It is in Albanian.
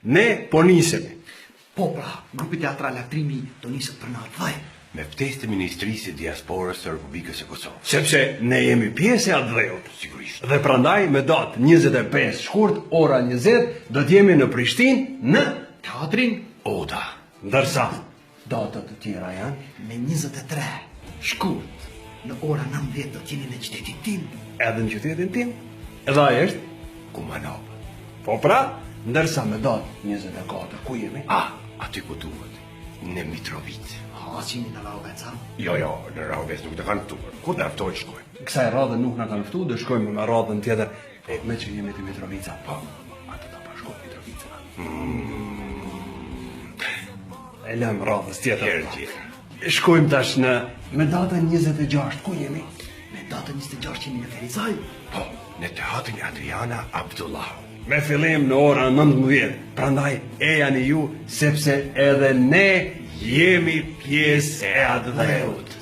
Ne po nisemi. Po pra, grupi teatral Aktrimi do niset për natë 10. Me ftesë të Ministrisë së Diasporës së Republikës së Kosovës. Sepse ne jemi pjesë e atë dhëut. Sigurisht. Dhe prandaj me datë 25 shkurt, ora 20, do t'jemi në Prishtinë në Teatrin Oda. ndërsa datët të tjera janë me 23 shkurt. Në ora 19 do t'jeni në qytetin tim. edhe në qytetin tim. Edhe ai është Kumanov. po pra, ndërsa me datë 24 ku jemi? Aty ku duhet. Në Mitrovic. Qini në Raoveca. Jo, në Rahovec nuk të kanë ftuar. Kur na ftojnë shkojmë. Kësaj radhe nuk na kanë ftuar, do shkojmë me radhën tjetër. Me që jemi te Mitrovica. Po, atë ta bashkojmë Mitrovica. E lëm radhës tjetër. Herë tjetër. Shkojmë tash në me datën 26, ku jemi? Me datën 26 jemi në Ferizaj. Po, në teatrin Adriana Abdullahu. Me fillim në ora 19. Prandaj e janë ju sepse edhe ne jemi pjesë e atë dhëut.